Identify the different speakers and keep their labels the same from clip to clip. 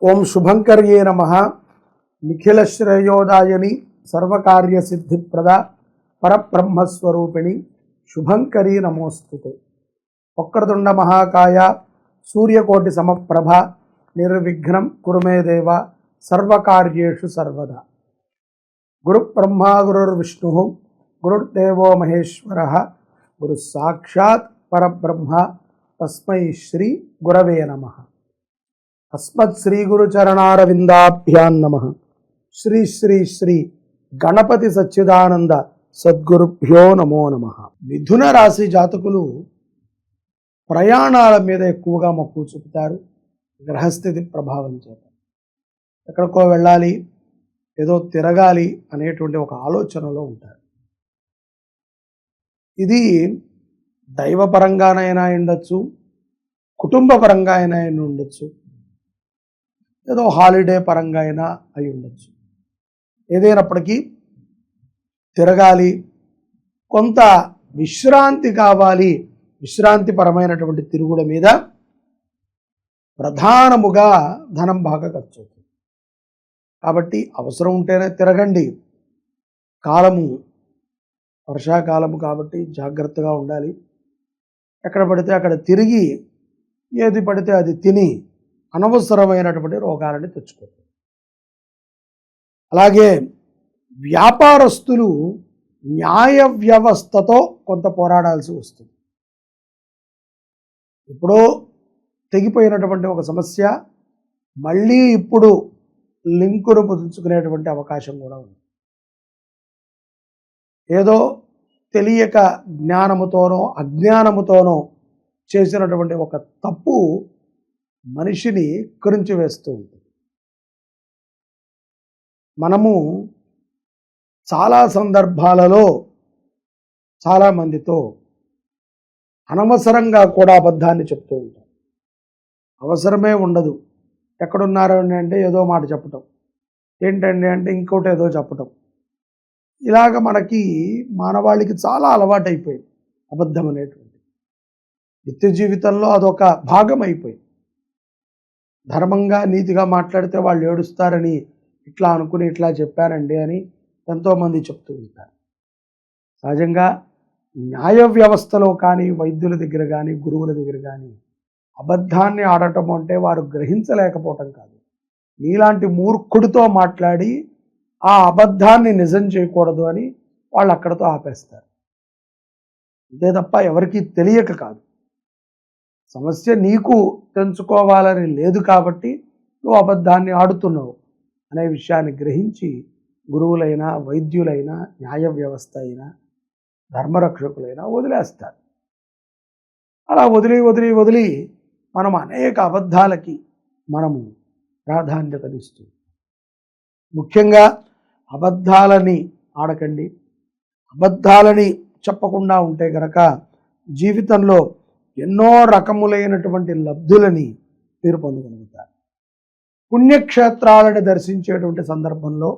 Speaker 1: ఓం శుభంకర్యే నమః. నిఖిల శ్రేయోదాయని సర్వకార్య సిద్ధిప్రద పరబ్రహ్మస్వరూపిణి శుభంకరీ నమోస్తుతే. వక్రతుండ మహాకాయ సూర్యకోటి సమప్రభ నిర్విఘ్నం కురు మే దేవ సర్వకార్యేషు సర్వదా. గురు బ్రహ్మా గురుర్విష్ణు గురుర్దేవో మహేశ్వర గురు సాక్షాత్ పరబ్రహ్మ తస్మై శ్రీ గురవే నమః. అస్మత్ శ్రీ గురు చరణారవిందాభ్యాం నమః. శ్రీ శ్రీ శ్రీ గణపతి సచ్చిదానంద సద్గురుభ్యో నమో నమః. మిథున రాశి జాతకులు ప్రయాణాల మీద ఎక్కువగా మక్కువ చూపుతారు. గ్రహస్థితి ప్రభావం చేత ఎక్కడికో వెళ్ళాలి, ఏదో తిరగాలి అనేటువంటి ఒక ఆలోచనలో ఉంటారు. ఇది దైవపరంగానైనా ఉండొచ్చు, కుటుంబ పరంగా అయినా ఉండొచ్చు, ఏదో హాలిడే పరంగా అయినా అయి ఉండొచ్చు. ఏదైనప్పటికీ తిరగాలి, కొంత విశ్రాంతి కావాలి. విశ్రాంతిపరమైనటువంటి తిరుగుల మీద ప్రధానముగా ధనం బాగా ఖర్చు అవుతుంది. కాబట్టి అవసరం ఉంటేనే తిరగండి. కాలము వర్షాకాలము కాబట్టి జాగ్రత్తగా ఉండాలి. ఎక్కడ పడితే అక్కడ తిరిగి ఏది పడితే అది తిని అనవసరమైనటువంటి రోగాలని తెచ్చుకోండి. అలాగే వ్యాపారస్తులు న్యాయ వ్యవస్థతో కొంత పోరాడాల్సి వస్తుంది. ఎప్పుడో తెగిపోయినటువంటి ఒక సమస్య మళ్ళీ ఇప్పుడు లింకును పుదుచుకునేటువంటి అవకాశం కూడా ఉంది. ఏదో తెలియక జ్ఞానముతోనో అజ్ఞానముతోనో చేసినటువంటి ఒక తప్పు మనిషిని కృంచి వేస్తూ ఉంటుంది. మనము చాలా సందర్భాలలో చాలామందితో అనవసరంగా కూడా అబద్ధాన్ని చెప్తూ ఉంటాం. అవసరమే ఉండదు. ఎక్కడున్నారు అంటే ఏదో మాట చెప్పటం, ఏంటండి అంటే ఇంకోటి ఏదో చెప్పటం. ఇలాగ మనకి మానవాళికి చాలా అలవాటైపోయింది అబద్ధం అనేటువంటి. నిత్య జీవితంలో అదొక భాగం అయిపోయింది. ధర్మంగా నీతిగా మాట్లాడితే వాళ్ళు ఏడుస్తారని ఇట్లా అనుకుని ఇట్లా చెప్పారండి అని ఎంతోమంది చెప్తూ ఉంటారు. సహజంగా న్యాయ వ్యవస్థలో కానీ, వైద్యుల దగ్గర కానీ, గురువుల దగ్గర కానీ అబద్ధాన్ని ఆడటం అంటే వారు గ్రహించలేకపోవటం కాదు. నీలాంటి మూర్ఖుడితో మాట్లాడి ఆ అబద్ధాన్ని నిజం చేయకూడదు అని వాళ్ళు అక్కడతో ఆపేస్తారు. అంతే తప్ప ఎవరికీ తెలియక కాదు. సమస్య నీకు తెలుసుకోవాలని లేదు కాబట్టి నువ్వు అబద్ధాన్ని ఆడుతున్నావు అనే విషయాన్ని గ్రహించి గురువులైనా, వైద్యులైనా, న్యాయ వ్యవస్థ అయినా, ధర్మరక్షకులైనా వదిలేస్తారు. అలా వదిలి వదిలి వదిలి మనం అనేక అబద్ధాలకి మనము ప్రాధాన్యతనిస్తూ, ముఖ్యంగా అబద్ధాలని ఆడకండి. అబద్ధాలని చెప్పకుండా ఉంటే గనక జీవితంలో ఎన్నో రకములైనటువంటి లబ్ధులని మీరు పొందగలుగుతారు. పుణ్యక్షేత్రాలను దర్శించేటువంటి సందర్భంలో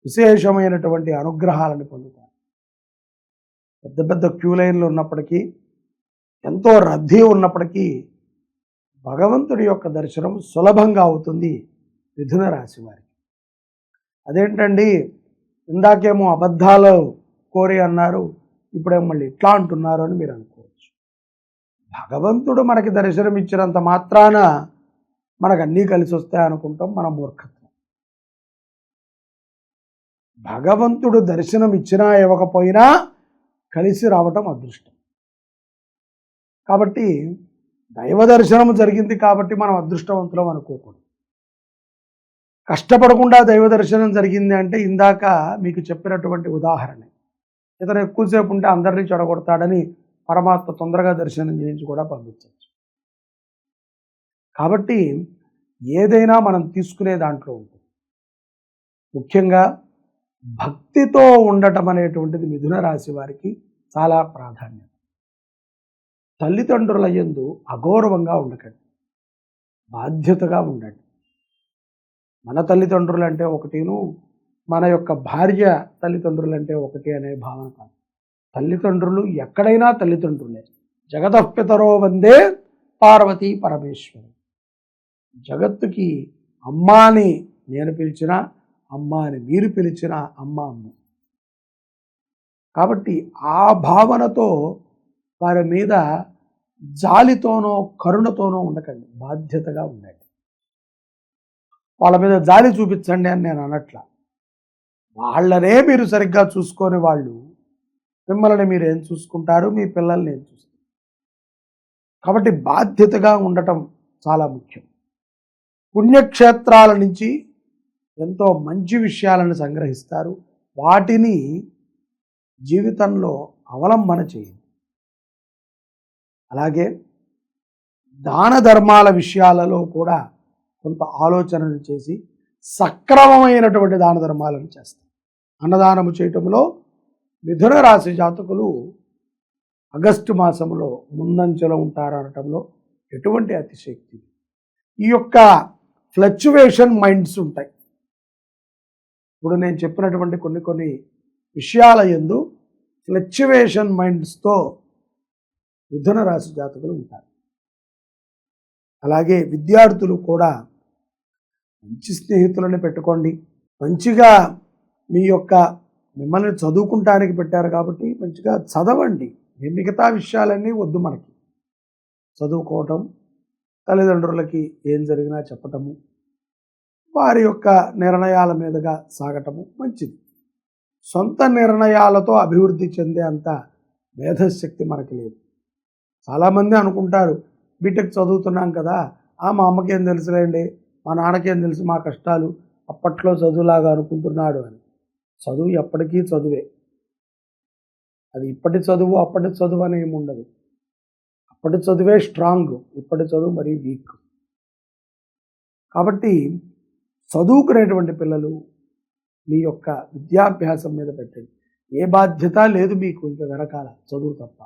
Speaker 1: విశేషమైనటువంటి అనుగ్రహాలను పొందుతారు. పెద్ద పెద్ద క్యూ లైన్లు ఉన్నప్పటికీ, ఎంతో రద్దీ ఉన్నప్పటికీ భగవంతుడి యొక్క దర్శనం సులభంగా అవుతుంది మిథున రాశి వారికి. అదేంటండి ఇందాకేమో అబద్ధాలు కోరి అన్నారు, ఇప్పుడేమో మళ్ళీ ఇట్లా అంటున్నారు అని మీరు అనుకోవచ్చు. భగవంతుడు మనకి దర్శనం ఇచ్చినంత మాత్రాన మనకు అన్నీ కలిసి వస్తాయి అనుకుంటాం. మన మూర్ఖత్వం. భగవంతుడు దర్శనం ఇచ్చినా ఇవ్వకపోయినా కలిసి రావటం అదృష్టం. కాబట్టి దైవ దర్శనం జరిగింది కాబట్టి మనం అదృష్టవంతులం అనుకోకూడదు. కష్టపడకుండా దైవ దర్శనం జరిగింది అంటే ఇందాక మీకు చెప్పినటువంటి ఉదాహరణ. ఇతను ఎక్కువసేపు ఉంటే అందరినీ చెడగొడతాడని పరమాత్మ తొందరగా దర్శనం చేయించి కూడా పంపించవచ్చు. కాబట్టి ఏదైనా మనం తీసుకునే దాంట్లో ఉంటుంది. ముఖ్యంగా భక్తితో ఉండటం అనేటువంటిది మిథున రాశి వారికి చాలా ప్రాధాన్యత. తల్లిదండ్రుల యందు అగౌరవంగా ఉండకండి, బాధ్యతగా ఉండండి. మన తల్లిదండ్రులు అంటే ఒకటిను, మన యొక్క భార్య తల్లిదండ్రులు అంటే ఒకటి అనే భావన కాదు. తల్లిదండ్రులు ఎక్కడైనా తల్లిదండ్రులే. జగతఃపితరో వందే పార్వతీ పరమేశ్వరం. జగత్తుకి అమ్మాని నేను పిలిచినా, అమ్మాని మీరు పిలిచినా అమ్మ అమ్మ. కాబట్టి ఆ భావనతో వారి మీద జాలితోనో కరుణతోనో ఉండకండి, బాధ్యతగా ఉండండి. వాళ్ళ మీద జాలి చూపించండి అని నేను అనట్లా. వాళ్ళనే మీరు సరిగ్గా చూసుకొని వాళ్ళు మిమ్మల్ని మీరు ఏం చూసుకుంటారు, మీ పిల్లల్ని ఏం చూస్తారు. కాబట్టి బాధ్యతగా ఉండటం చాలా ముఖ్యం. పుణ్యక్షేత్రాల నుంచి ఎంతో మంచి విషయాలను సంగ్రహిస్తారు, వాటిని జీవితంలో అవలంబన చేయండి. అలాగే దాన ధర్మాల విషయాలలో కూడా కొంత ఆలోచనలు చేసి సక్రమమైనటువంటి దాన ధర్మాలను చేస్తారు. అన్నదానము చేయటంలో మిథున రాశి జాతకులు ఆగస్టు మాసంలో ముందంచెలో ఉంటారనటంలో ఎటువంటి అతిశక్తి. ఈ యొక్క ఫ్లక్చువేషన్ మైండ్స్ ఉంటాయి. ఇప్పుడు నేను చెప్పినటువంటి కొన్ని విషయాల యందు ఫ్లక్చువేషన్ మైండ్స్తో మిథున రాశి జాతకులు ఉంటారు. అలాగే విద్యార్థులు కూడా మంచి స్నేహితులను పెట్టుకోండి. మంచిగా మిమ్మల్ని చదువుకుంటానికి పెట్టారు కాబట్టి మంచిగా చదవండి. మిగతా విషయాలన్నీ వద్దు మనకి. చదువుకోవటం, తల్లిదండ్రులకి ఏం జరిగినా చెప్పటము, వారి యొక్క నిర్ణయాల మీదుగా సాగటము మంచిది. సొంత నిర్ణయాలతో అభివృద్ధి చెందే అంత మేధశక్తి మనకి లేదు. చాలామంది అనుకుంటారు, బీటెక్ చదువుతున్నాం కదా, మా అమ్మకేం తెలుసులేండి, మా నాన్నకేం తెలుసు మా కష్టాలు, అప్పట్లో చదువులాగా అనుకుంటున్నాడు అని. చదువు ఎప్పటికీ చదువే. అది ఇప్పటి చదువు అప్పటి చదువు అని ఏమి ఉండదు. అప్పటి చదువే స్ట్రాంగ్, ఇప్పటి చదువు మరీ వీక్. కాబట్టి చదువుకునేటువంటి పిల్లలు మీ యొక్క విద్యాభ్యాసం మీద పెట్టండి. ఏ బాధ్యత లేదు మీకు ఇంకా వెనకాల, చదువు తప్ప.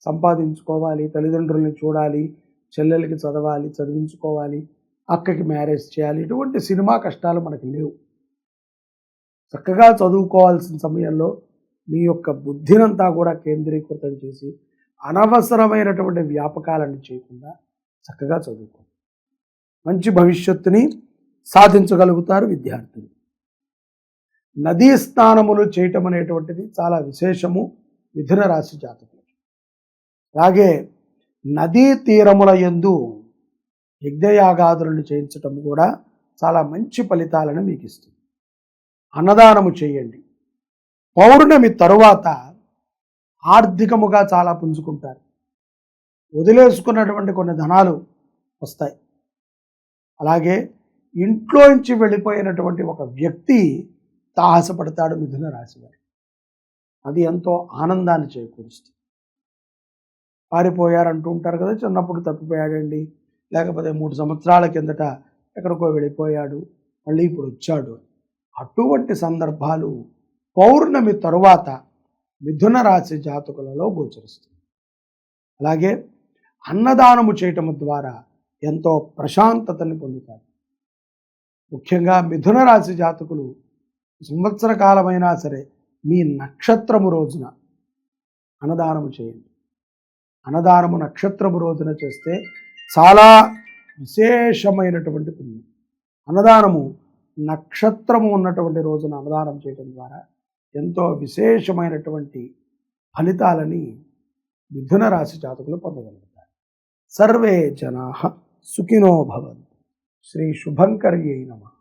Speaker 1: సంపాదించుకోవాలి, తల్లిదండ్రుల్ని చూడాలి, చెల్లెలకి చదవాలి, చదివించుకోవాలి, అక్కకి మ్యారేజ్ చేయాలి, ఇటువంటి సినిమా కష్టాలు మనకి లేవు. చక్కగా చదువుకోవాల్సిన సమయంలో మీ యొక్క బుద్ధినంతా కూడా కేంద్రీకృతం చేసి అనవసరమైనటువంటి వ్యాపకాలను చేయకుండా చక్కగా చదువుకోండి. మంచి భవిష్యత్తుని సాధించగలుగుతారు విద్యార్థులు. నదీ స్నానములు చేయటం అనేటువంటిది చాలా విశేషము మిథున రాశి జాతకులకి. అలాగే నదీ తీరముల యందు యజ్ఞయాగాదులను చేయించటం కూడా చాలా మంచి ఫలితాలను మీకు ఇస్తుంది. అన్నదానము చేయండి. పౌర్ణమి తరువాత ఆర్థికముగా చాలా పుంజుకుంటారు. వదిలేసుకున్నటువంటి కొన్ని ధనాలు వస్తాయి. అలాగే ఇంట్లోంచి వెళ్ళిపోయినటువంటి ఒక వ్యక్తి తాహసపడతాడు మిథున రాశి వారు. అది ఎంతో ఆనందాన్ని చేకూరుస్తుంది. పారిపోయారంటూ ఉంటారు కదా, చిన్నప్పుడు తప్పిపోయాడండి, లేకపోతే 3 సంవత్సరాల కిందట ఎక్కడికో వెళ్ళిపోయాడు, మళ్ళీ ఇప్పుడు వచ్చాడు. అటువంటి సందర్భాలు పౌర్ణమి తరువాత మిథున రాశి జాతకులలో గోచరిస్తుంది. అలాగే అన్నదానము చేయటం ద్వారా ఎంతో ప్రశాంతతని పొందుతారు. ముఖ్యంగా మిథున రాశి జాతకులు సంవత్సర కాలమైనా సరే మీ నక్షత్రము రోజున అన్నదానము చేయండి. అన్నదానము నక్షత్రము రోజున చేస్తే చాలా విశేషమైనటువంటి పుణ్యం. అన్నదానము నక్షత్రము ఉన్నటువంటి రోజున అన్నదానం చేయడం ద్వారా ఎంతో విశేషమైనటువంటి ఫలితాలని మిథున రాశి జాతకులు పొందగలుగుతారు. సర్వే జనాః సుఖినో భవంతు. శ్రీ శుభంకర్యై నమః.